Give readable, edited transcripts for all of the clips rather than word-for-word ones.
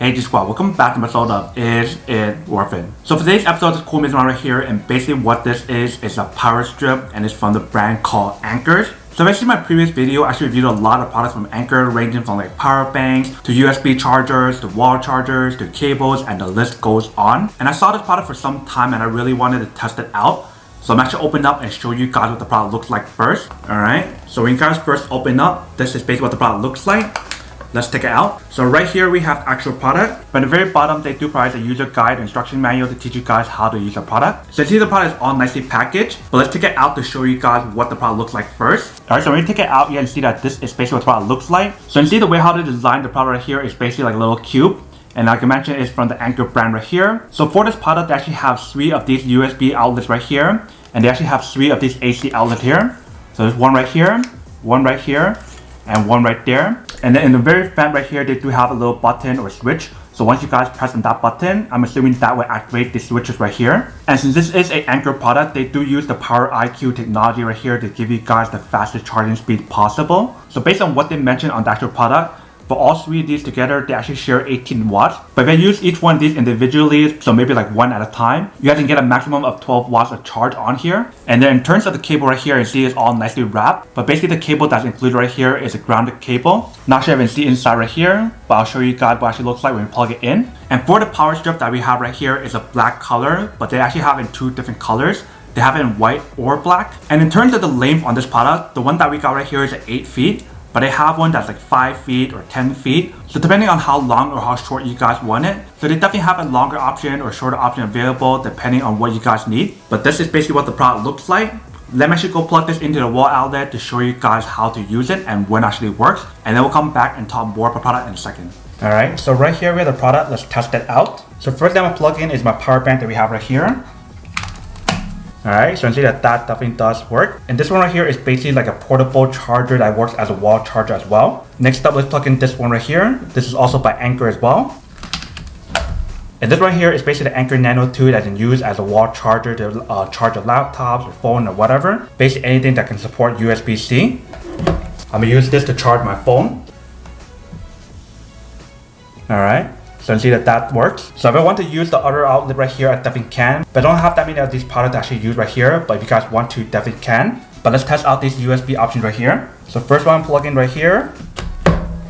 Hey G Squad, welcome back to my episode of Is It Worth It? So for today's episode, this cool missing right here, and basically what this is a power strip, and it's from the brand called Anker. So basically my previous video, I actually reviewed a lot of products from Anker, ranging from like power banks, to USB chargers, to wall chargers, to cables, and the list goes on. And I saw this product for some time and I really wanted to test it out. So I'm actually open up and show you guys what the product looks like first. Alright, so when you guys first open up, this is basically what the product looks like. Let's take it out. So right here we have actual product. But at the very bottom they do provide a user guide instruction manual to teach you guys how to use the product. So you see the product is all nicely packaged. But let's take it out to show you guys what the product looks like first. Alright, so when you take it out, you can see that this is basically what the product looks like. So you see the way how they designed the product right here is basically like a little cube. And like I mentioned, it's from the Anker brand right here. So for this product, they actually have 3 of these USB outlets right here. And they actually have 3 of these AC outlets here. So there's one right here, and one right there. And then in the very front right here, they do have a little button or switch. So once you guys press on that button, I'm assuming that will activate the switches right here. And since this is an Anker product, they do use the Power IQ technology right here to give you guys the fastest charging speed possible. So based on what they mentioned on the actual product, for all 3 of these together, they actually share 18 watts. But if you use each one of these individually, so maybe like one at a time, you guys can get a maximum of 12 watts of charge on here. And then in terms of the cable right here, you see it's all nicely wrapped. But basically the cable that's included right here is a grounded cable. Not sure if you can see inside right here, but I'll show you guys what it actually looks like when we plug it in. And for the power strip that we have right here is a black color, but they actually have it in 2 different colors. They have it in white or black. And in terms of the length on this product, the one that we got right here is 8 feet. But they have one that's like 5 feet or 10 feet. So depending on how long or how short you guys want it. So they definitely have a longer option or shorter option available depending on what you guys need. But this is basically what the product looks like. Let me actually go plug this into the wall outlet to show you guys how to use it and when it actually works. And then we'll come back and talk more about the product in a second. Alright, so right here we have the product. Let's test it out. So first thing I'm gonna plug in is my power bank that we have right here. Alright, so you can see that definitely does work. And this one right here is basically like a portable charger that works as a wall charger as well. Next up, let's plug in this one right here. This is also by Anker as well. And this one here is basically the Anker Nano 2 that you can use as a wall charger to charge your laptops or phone or whatever. Basically anything that can support USB-C. I'm gonna use this to charge my phone. Alright. So you see that works. So if I want to use the other outlet right here, I definitely can. But I don't have that many of these products to actually use right here. But if you guys want to, definitely can. But let's test out these USB options right here. So first one, plug in right here.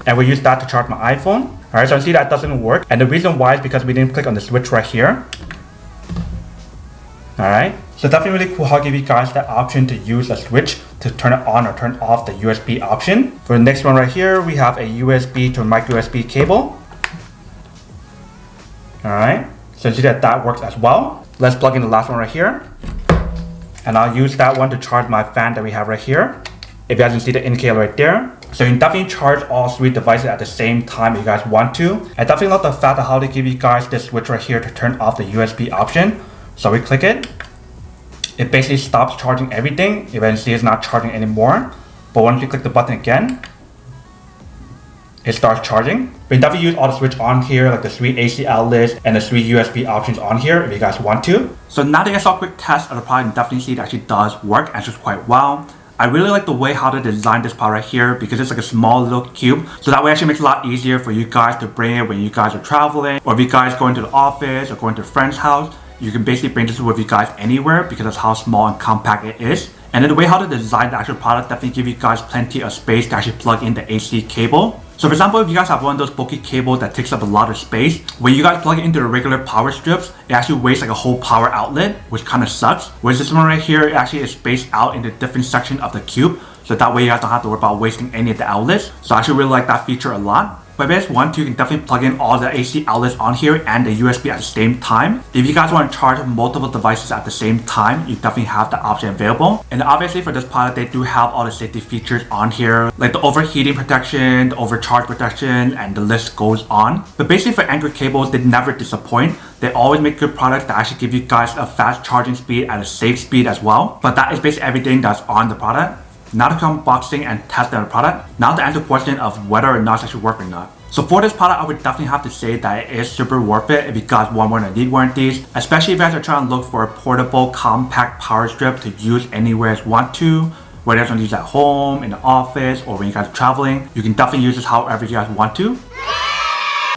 And we'll use that to charge my iPhone. Alright, so you see that doesn't work. And the reason why is because we didn't click on the switch right here. Alright. So definitely really cool how I give you guys that option to use a switch to turn it on or turn off the USB option. For the next one right here, we have a USB to micro USB cable. Alright, so you see that works as well. Let's plug in the last one right here. And I'll use that one to charge my fan that we have right here. If you guys can see the indicator right there. So you can definitely charge all 3 devices at the same time if you guys want to. I definitely love the fact of how they give you guys this switch right here to turn off the USB option. So we click it. It basically stops charging everything. You can see it's not charging anymore. But once you click the button again, it starts charging. We can definitely use all the switch on here, like the 3 AC outlets and the 3 USB options on here if you guys want to. So now that you guys saw a quick test of the product, you definitely see it actually does work and it's quite well. I really like the way how they designed this part right here because it's like a small little cube. So that way actually makes it a lot easier for you guys to bring it when you guys are traveling, or if you guys going to the office or going to a friend's house. You can basically bring this with you guys anywhere because that's how small and compact it is. And then the way how they design the actual product definitely give you guys plenty of space to actually plug in the AC cable. So for example, if you guys have one of those bulky cables that takes up a lot of space, when you guys plug it into the regular power strips, it actually wastes like a whole power outlet, which kind of sucks. Whereas this one right here, it actually is spaced out into different sections of the cube. So that way you guys don't have to worry about wasting any of the outlets. So I actually really like that feature a lot. But if you guys want to, you can definitely plug in all the AC outlets on here and the USB at the same time. If you guys want to charge multiple devices at the same time, you definitely have that option available. And obviously for this product, they do have all the safety features on here, like the overheating protection, the overcharge protection, and the list goes on. But basically for Anker cables, they never disappoint. They always make good products that actually give you guys a fast charging speed at a safe speed as well. But that is basically everything that's on the product. Now to come unboxing and testing the product. Now to answer the question of whether or not it actually work or not. So for this product, I would definitely have to say that it is super worth it if you guys want one or need one of these. Especially if you guys are trying to look for a portable, compact power strip to use anywhere you want to. Whether it's on use at home, in the office, or when you guys are traveling. You can definitely use this however you guys want to.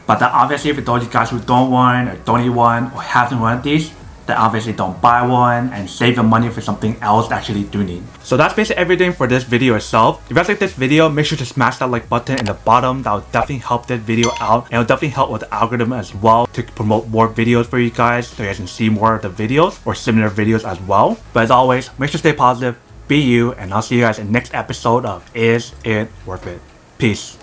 But then obviously for those of you guys who don't want or don't need one or haven't one of these, then obviously don't buy one and save your money for something else that actually do need. So that's basically everything for this video itself. If you guys like this video, make sure to smash that like button in the bottom. That will definitely help this video out, and it will definitely help with the algorithm as well to promote more videos for you guys so you guys can see more of the videos or similar videos as well. But as always, make sure to stay positive, be you, and I'll see you guys in the next episode of Is It Worth It? Peace.